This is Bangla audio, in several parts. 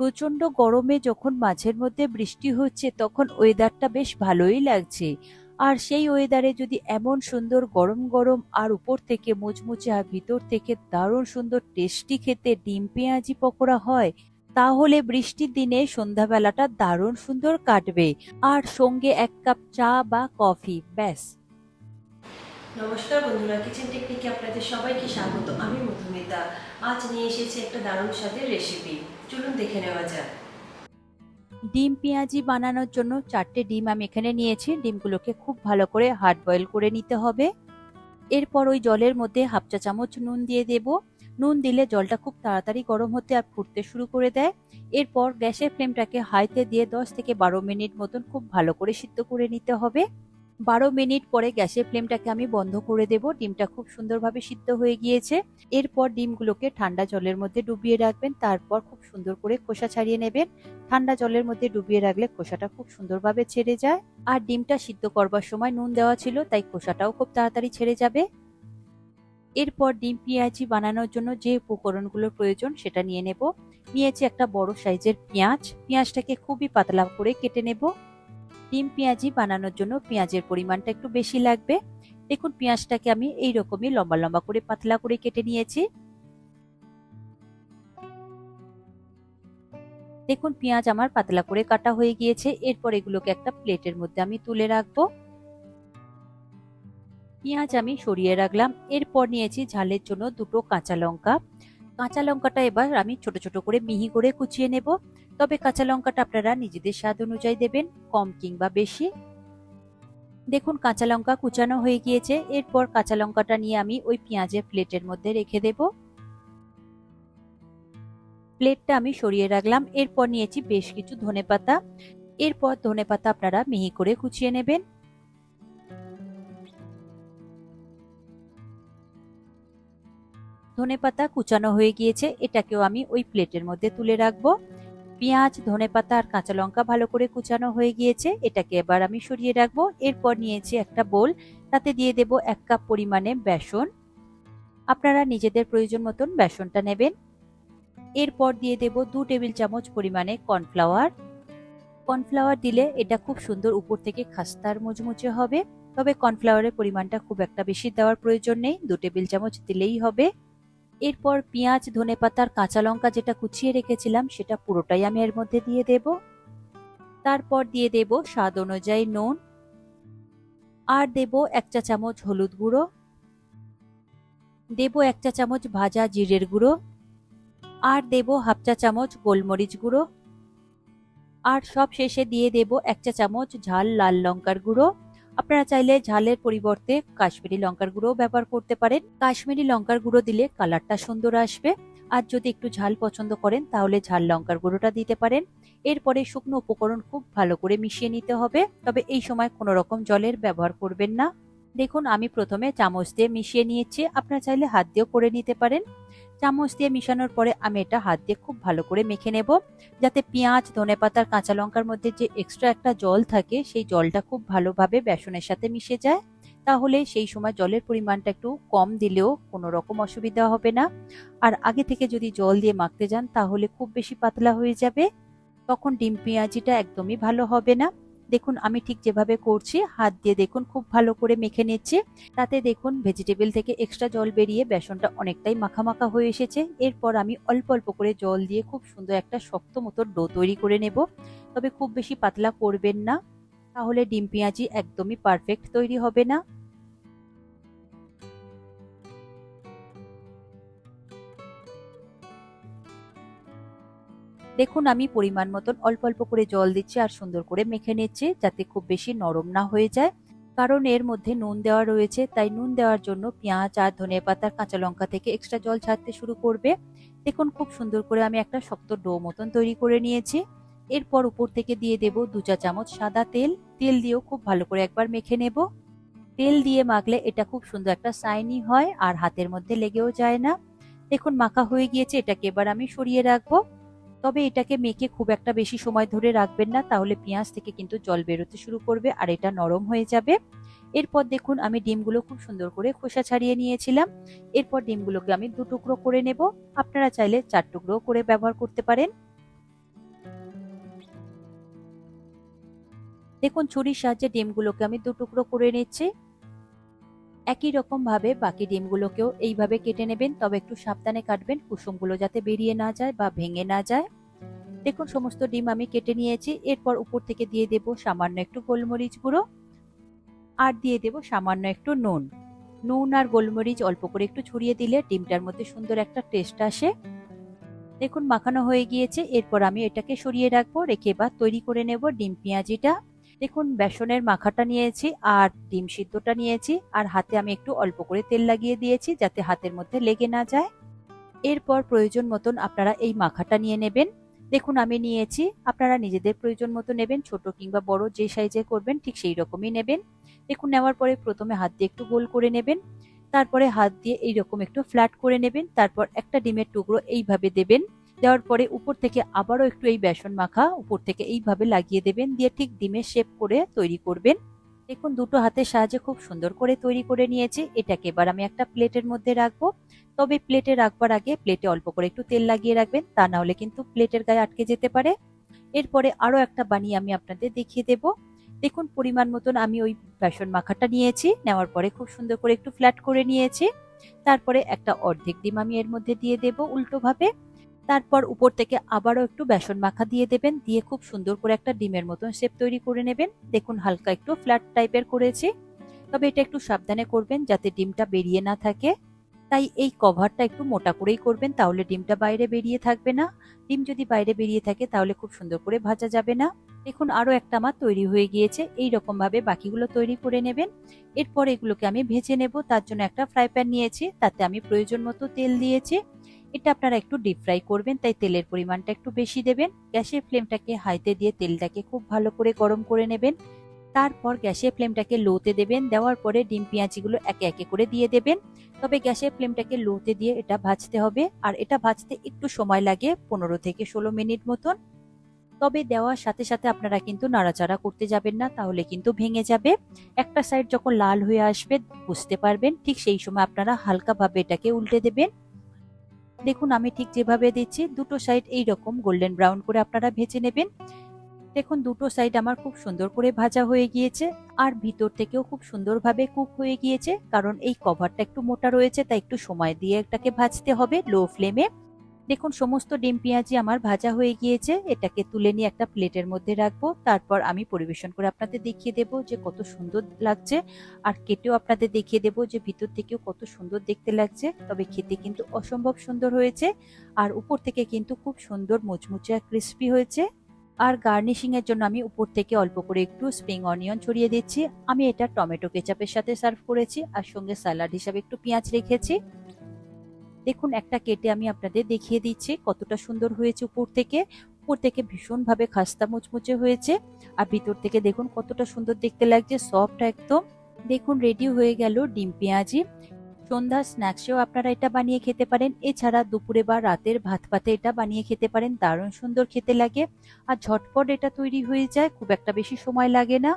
প্রচন্ড গরমে যখন মাঝের মধ্যে বৃষ্টি হচ্ছে তখন ওয়েদারটা বেশ ভালোই লাগছে। আর সেই ওয়েদারে যদি এমন সুন্দর গরম গরম আর উপর থেকে মুচমুচে আর ভিতর থেকে দারুণ সুন্দর টেস্টি খেতে ডিম পেঁয়াজি পকোড়া হয়, তাহলে বৃষ্টির দিনে সন্ধ্যাবেলাটা দারুণ সুন্দর কাটবে। আর সঙ্গে এক কাপ চা বা কফি, ব্যাস। নমস্কার বন্ধুরা, কিচেন টেকনিকে আপনাদের সবাইকে স্বাগত। আমি মধুমিতা। আজ নিয়ে এসেছি একটা দারুণ স্বাদের রেসিপি। চলুন দেখে নেওয়া যাক। ডিম পেঁয়াজি বানানোর জন্য 4টে ডিম আমি এখানে নিয়েছি। ডিমগুলোকে খুব ভালো করে হার্ড বয়েল করে নিতে হবে। এরপর ওই জলের মধ্যে হাফ চা চামচ নুন দিয়ে দেব। নুন দিলে জলটা খুব তাড়াতাড়ি গরম হতে আর ফুটতে শুরু করে দেয়। এরপর গ্যাসের ফ্লেমটাকে হাইতে দিয়ে 10 থেকে 12 মিনিট মতন খুব ভালো করে সিদ্ধ করে নিতে হবে। 12 মিনিট পরে গ্যাসের ফ্লেমটাকে আমি বন্ধ করে দেব। ডিমটা খুব সুন্দরভাবে সিদ্ধ হয়ে গিয়েছে। এরপর ডিমগুলোকে ঠান্ডা জলের মধ্যে ডুবিয়ে রাখবেন, তারপর খুব সুন্দর করে খোসা ছাড়িয়ে নেবেন। ঠান্ডা জলের মধ্যে ডুবিয়ে রাখলে খোসাটা খুব সুন্দরভাবে ছেড়ে যায়। আর ডিমটা সিদ্ধ করবার সময় নুন দেওয়া ছিল, তাই খোসাটাও খুব তাড়াতাড়ি ছেড়ে যাবে। এরপর ডিম পেঁয়াজি বানানোর জন্য যে উপকরণগুলোর প্রয়োজন সেটা নিয়ে নেব। নিয়েছি একটা বড় সাইজের পেঁয়াজ। পেঁয়াজটাকে খুবই পাতলা করে কেটে নেব। ডিম পেঁয়াজি বানানোর জন্য পেঁয়াজের পরিমাণটা একটু বেশি লাগবে। দেখুন, পেঁয়াজটাকে আমি এইরকমই লম্বা লম্বা করে পাতলা করে কেটে নিয়েছি। দেখুন, পেঁয়াজ আমার পাতলা করে কাটা হয়ে গিয়েছে। এরপর এগুলোকে একটা প্লেটের মধ্যে আমি তুলে রাখবো। পেঁয়াজ আমি সরিয়ে রাখলাম। এরপর নিয়েছি ঝালের জন্য দুটো কাঁচা লঙ্কা। কাঁচা লঙ্কাটা এবার আমি ছোট ছোট করে মিহি করে কুচিয়ে নেব। তবে কাঁচা লঙ্কাটা আপনারা নিজেদের স্বাদ অনুযায়ী দেবেন, কম কিংবা বেশি। দেখুন, কাঁচা লঙ্কা কুচানো হয়ে গিয়েছে। এরপর কাঁচা লঙ্কাটা নিয়ে আমি ওই পেঁয়াজের প্লেটের মধ্যে রেখে দেব। প্লেটটা আমি সরিয়ে রাখলাম। এরপর নিয়েছি বেশ কিছু ধনেপাতা। এরপর ধনেপাতা আপনারা মিহি করে কুচিয়ে নেবেন। ধনেপাতা কুচানো হয়ে গিয়েছে, এটাকেও আমি ওই প্লেটের মধ্যে তুলে রাখবো। পেঁয়াজ, ধনেপাতা আর কাঁচা লঙ্কা ভালো করে কুচানো হয়ে গিয়েছে, এটাকে এবার আমি সরিয়ে রাখবো। এরপর নিয়েছি একটা বোল, তাতে দিয়ে দেব 1 কাপ পরিমাণে বেসন। আপনারা নিজেদের প্রয়োজন মতন বেসনটা নেবেন। এরপর দিয়ে দেব 2 টেবিল চামচ পরিমাণে কর্নফ্লাওয়ার। কর্নফ্লাওয়ার দিলে এটা খুব সুন্দর উপর থেকে খাস্তা আর মুচমুচে হবে। তবে কর্নফ্লাওয়ারের পরিমাণটা খুব একটা বেশি দেওয়ার প্রয়োজন নেই, 2 টেবিল চামচ দিলেই হবে। এরপর পেঁয়াজ, ধনেপাতার কাঁচা লঙ্কা যেটা কুচিয়ে রেখেছিলাম সেটা পুরোটাই আমি এর মধ্যে দিয়ে দেব। তারপর দিয়ে দেব স্বাদ অনুযায়ী নুন। আর দেব 1 চা চামচ হলুদ গুঁড়ো। দেব 1 চা চামচ ভাজা জিরের গুঁড়ো। আর দেব হাফ চা চামচ গোলমরিচ গুঁড়ো। আর সব শেষে দিয়ে দেব 1 চা চামচ ঝাল লাল লঙ্কার গুঁড়ো। আপনারা চাইলে ঝালের পরিবর্তে কাশ্মীরি লঙ্কার গুঁড়ো ব্যবহার করতে পারেন। কাশ্মীরি লঙ্কার গুঁড়ো দিলে কালারটা সুন্দর আসবে। আর যদি একটু ঝাল পছন্দ করেন তাহলে ঝাল লঙ্কার গুঁড়োটা দিতে পারেন। এরপরে শুকনো উপকরণ খুব ভালো করে মিশিয়ে নিতে হবে। তবে এই সময় কোনো রকম জলের ব্যবহার করবেন না। দেখুন, আমি প্রথমে চামচ দিয়ে মিশিয়ে নিয়েছি, আপনারা চাইলে হাত দিয়েও করে নিতে পারেন। চামচ দিয়ে মিশানোর পরে আমি এটা হাত দিয়ে খুব ভালো করে মেখে নেব, যাতে পেঁয়াজ, ধনেপাতার, কাঁচা লঙ্কার মধ্যে যে এক্সট্রা একটা জল থাকে সেই জলটা খুব ভালোভাবে বেসনের সাথে মিশে যায়। তাহলে সেই সময় জলের পরিমাণটা একটু কম দিলেও কোনো রকম অসুবিধা হবে না। আর আগে থেকে যদি জল দিয়ে মাখতে যান তাহলে খুব বেশি পাতলা হয়ে যাবে, তখন ডিম পেঁয়াজিটা একদমই ভালো হবে না। দেখুন, আমি ঠিক যেভাবে করছি হাত দিয়ে দেখুন খুব ভালো করে মেখে নিচ্ছি। তাতে দেখুন ভেজিটেবল থেকে এক্সট্রা জল বেরিয়ে বেসনটা অনেকটাই মাখা মাখা হয়ে এসেছে। এরপর আমি অল্প অল্প করে জল দিয়ে খুব সুন্দর একটা শক্ত মতো ডো তৈরি করে নেব। তবে খুব বেশি পাতলা করবেন না, তাহলে ডিম পেঁয়াজি একদমই পারফেক্ট তৈরি হবে না। দেখুন, আমি পরিমাণ মতন অল্প অল্প করে জল দিচ্ছি আর সুন্দর করে মেখে নিচ্ছি, যাতে খুব বেশি নরম না হয়ে যায়। কারণ এর মধ্যে নুন দেওয়া রয়েছে, তাই নুন দেওয়ার জন্য পেঁয়াজ আর ধনেপাতার কাঁচা লঙ্কা থেকে এক্সট্রা জল ছাড়তে শুরু করবে। দেখুন, খুব সুন্দর করে আমি একটা শক্ত ডো মতন তৈরি করে নিয়েছি। এরপর উপর থেকে দিয়ে দেব 2 চা চামচ সাদা তেল। তেল দিয়েও খুব ভালো করে একবার মেখে নেব। তেল দিয়ে মাখলে এটা খুব সুন্দর একটা শাইনি হয় আর হাতের মধ্যে লেগেও যায় না। দেখুন, মাখা হয়ে গিয়েছে, এটাকে এবার আমি সরিয়ে রাখবো। তবে এটাকে মেখে খুব একটা বেশি সময় ধরে রাখবেন না, তাহলে পেঁয়াজ থেকে কিন্তু জল বেরোতে শুরু করবে আর এটা নরম হয়ে যাবে। এরপর দেখুন, আমি ডিমগুলো খুব সুন্দর করে খোসা ছাড়িয়ে নিয়েছিলাম। এরপর ডিমগুলোকে আমি 2 টুকরো করে নেব। আপনারা চাইলে 4 টুকরো করে ব্যবহার করতে পারেন। দেখুন ছুরির সাহায্যে ডিমগুলোকে আমি 2 টুকরো করে নিচ্ছি। একই রকম ভাবে বাকি ডিমগুলোকেও এইভাবে কেটে নেবেন, তবে একটু সাবধানে কাটবেন কুসুমগুলো যাতে বেরিয়ে না যায় বা ভেঙে না যায়। দেখুন সমস্ত ডিম আমি কেটে নিয়েছি। এরপর উপর থেকে দিয়ে দেব সামান্য একটু গোলমরিচ গুঁড়ো আর দিয়ে দেব সামান্য একটু নুন। নুন আর গোলমরিচ অল্প করে একটু ছড়িয়ে দিলে ডিমটার মধ্যে সুন্দর একটা টেস্ট আসে। দেখুন মাখানো হয়ে গিয়েছে। এরপর আমি এটাকে সরিয়ে রাখবো, রেখে এবার তৈরি করে নেব ডিম পেঁয়াজিটা। দেখুন বেসনের মাখাটা নিয়েছি আর ডিম সিদ্ধটা নিয়েছি, আর হাতে আমি একটু অল্প করে তেল লাগিয়ে দিয়েছি যাতে হাতের মধ্যে লেগে না যায়। এরপর প্রয়োজন মতন আপনারা এই মাখাটা নিয়ে নেবেন। দেখুন আমি নিয়েছি, আপনারা নিজেদের প্রয়োজন মতো নেবেন, ছোট কিংবা বড় যে সাইজে করবেন ঠিক সেই রকমই নেবেন। দেখুন নেওয়ার পরে প্রথমে হাত দিয়ে একটু গোল করে নেবেন, তারপরে হাত দিয়ে এইরকম একটু ফ্ল্যাট করে নেবেন, তারপর একটা ডিমের টুকরো এইভাবে দেবেন। দেওয়ার পরে উপর থেকে আবারও একটু এই বেসন মাখা উপর থেকে এইভাবে লাগিয়ে দেবেন, দিয়ে ঠিক ডিমের শেপ করে তৈরি করবেন। দেখুন দুটো হাতের সাহায্যে খুব সুন্দর করে তৈরি করে নিয়েছি। এটাকে এবার আমি একটা প্লেটের মধ্যে রাখবো। তবে প্লেটে রাখবার আগে প্লেটে অল্প করে একটু তেল লাগিয়ে রাখবেন, তা না হলে কিন্তু প্লেটের গায়ে আটকে যেতে পারে। এরপরে আরো একটা বানিয়ে আমি আপনাদের দেখিয়ে দেব। দেখুন পরিমাণ মতন আমি ওই বেসন মাখাটা নিয়েছি, নেওয়ার পরে খুব সুন্দর করে একটু ফ্ল্যাট করে নিয়েছি। তারপরে একটা অর্ধেক ডিম আমি এর মধ্যে দিয়ে দেব উল্টো ভাবে। তারপর উপর থেকে আবারও একটু বেসন মাখা দিয়ে দেবেন, দিয়ে খুব সুন্দর করে একটা ডিমের মতন শেপ তৈরি করে নেবেন। দেখুন হালকা একটু ফ্ল্যাট টাইপের করেছি, তবে এটা একটু সাবধানে করবেন যাতে ডিমটা বেরিয়ে না থাকে। তাই এই কভারটা একটু মোটা করেই করবেন, তাহলে ডিমটা বাইরে বেরিয়ে থাকবে না। ডিম যদি বাইরে বেরিয়ে থাকে তাহলে খুব সুন্দর করে ভাজা যাবে না। দেখুন আরো একটা আমার তৈরি হয়ে গিয়েছে। এই রকম ভাবে বাকিগুলো তৈরি করে নেবেন। এরপর এগুলোকে আমি ভেজে নেব। তার জন্য একটা ফ্রাই প্যান নিয়েছি, তাতে আমি প্রয়োজন মতো তেল দিয়েছি। এটা আপনারা একটু ডিপ ফ্রাই করবেন, তাই তেলের পরিমাণটা একটু বেশি দেবেন। গ্যাসের ফ্লেমটাকে হাইতে দিয়ে তেলটাকে খুব ভালো করে গরম করে নেবেন। তারপর গ্যাসের ফ্লেমটাকে লোতে দেবেন, দেওয়ার পরে ডিম পেঁয়াজিগুলো একে একে করে দিয়ে দেবেন। তবে গ্যাসের ফ্লেমটাকে লোতে দিয়ে এটা ভাজতে হবে, আর এটা ভাজতে একটু সময় লাগে, 15 থেকে 16 মিনিট মতন। তবে দেওয়ার সাথে সাথে আপনারা কিন্তু নাড়াচাড়া করতে যাবেন না, তাহলে কিন্তু ভেঙে যাবে। একটা সাইড যখন লাল হয়ে আসবে বুঝতে পারবেন, ঠিক সেই সময় আপনারা হালকাভাবে এটাকে উল্টে দেবেন। দেখুন আমি ঠিক যেভাবে দিচ্ছি দুটো সাইড এইরকম গোল্ডেন ব্রাউন করে আপনারা ভেজে নেবেন। দেখুন দুটো সাইড আমার খুব সুন্দর করে ভাজা হয়ে গিয়েছে, আর ভিতর থেকেও খুব সুন্দরভাবে কুক হয়ে গিয়েছে। কারণ এই কভারটা একটু মোটা রয়েছে, তাই একটু সময় দিয়ে এটাকে ভাজতে হবে লো ফ্লেমে। দেখুন সমস্ত ডিম পেঁয়াজি আমার ভাজা হয়ে গিয়েছে। এটাকে তুলে নিয়ে একটা প্লেটের মধ্যে রাখবো। তারপর আমি পরিবেশন করে আপনাদের দেখিয়ে দেব যে কত সুন্দর লাগছে, আর কেটেও আপনাদের দেখিয়ে দেব যে ভিতর থেকেও কত সুন্দর দেখতে লাগছে। তবে খেতে কিন্তু অসম্ভব সুন্দর হয়েছে, আর উপর থেকে কিন্তু খুব সুন্দর মুচমুচে আর ক্রিস্পি হয়েছে। আর গার্নিশিং এর জন্য আমি উপর থেকে অল্প করে একটু স্প্রিং অনিয়ন ছড়িয়ে দিচ্ছি। আমি এটা টমেটো কেচাপের সাথে সার্ভ করেছি, আর সঙ্গে স্যালাড হিসাবে একটু পেঁয়াজ রেখেছি। দেখুন একটা কেটে আমি আপনাদের দেখিয়ে দিচ্ছি কতটা সুন্দর হয়েছে। উপর থেকে ভীষণভাবে খাস্তা মুচমুচে হয়েছে, আর ভিতর থেকে দেখুন কতটা সুন্দর দেখতে লাগছে, সফট একদম। দেখুন রেডি হয়ে গেল ডিম পেঁয়াজি। সন্ধ্যার স্ন্যাক্সেও আপনারা এটা বানিয়ে খেতে পারেন। এছাড়া দুপুরে বা রাতের ভাত পাতে এটা বানিয়ে খেতে পারেন, দারুণ সুন্দর খেতে লাগে। আর ঝটপট এটা তৈরি হয়ে যায়, খুব একটা বেশি সময় লাগে না।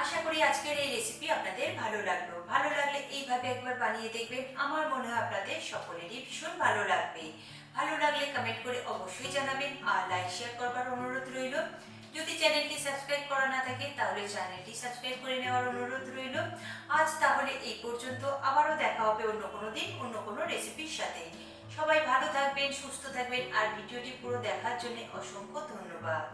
আশা করি আজকের এই রেসিপি আপনাদের ভালো লাগলো। ভালো লাগলে এইভাবে একবার বানিয়ে দেখবেন, আমার মনে হয় আপনাদের সকলেরই ভীষণ ভালো লাগবে। ভালো লাগলে কমেন্ট করে অবশ্যই জানাবেন, আর লাইক শেয়ার করবার অনুরোধ রইল। যদি চ্যানেলটি সাবস্ক্রাইব করা না থাকে তাহলে চ্যানেলটি সাবস্ক্রাইব করে নেওয়ার অনুরোধ রইল। আজ তাহলে এই পর্যন্ত, আবারও দেখা হবে অন্য কোনো দিন অন্য কোনো রেসিপির সাথে। সবাই ভালো থাকবেন, সুস্থ থাকবেন, আর ভিডিওটি পুরো দেখার জন্য অসংখ্য ধন্যবাদ।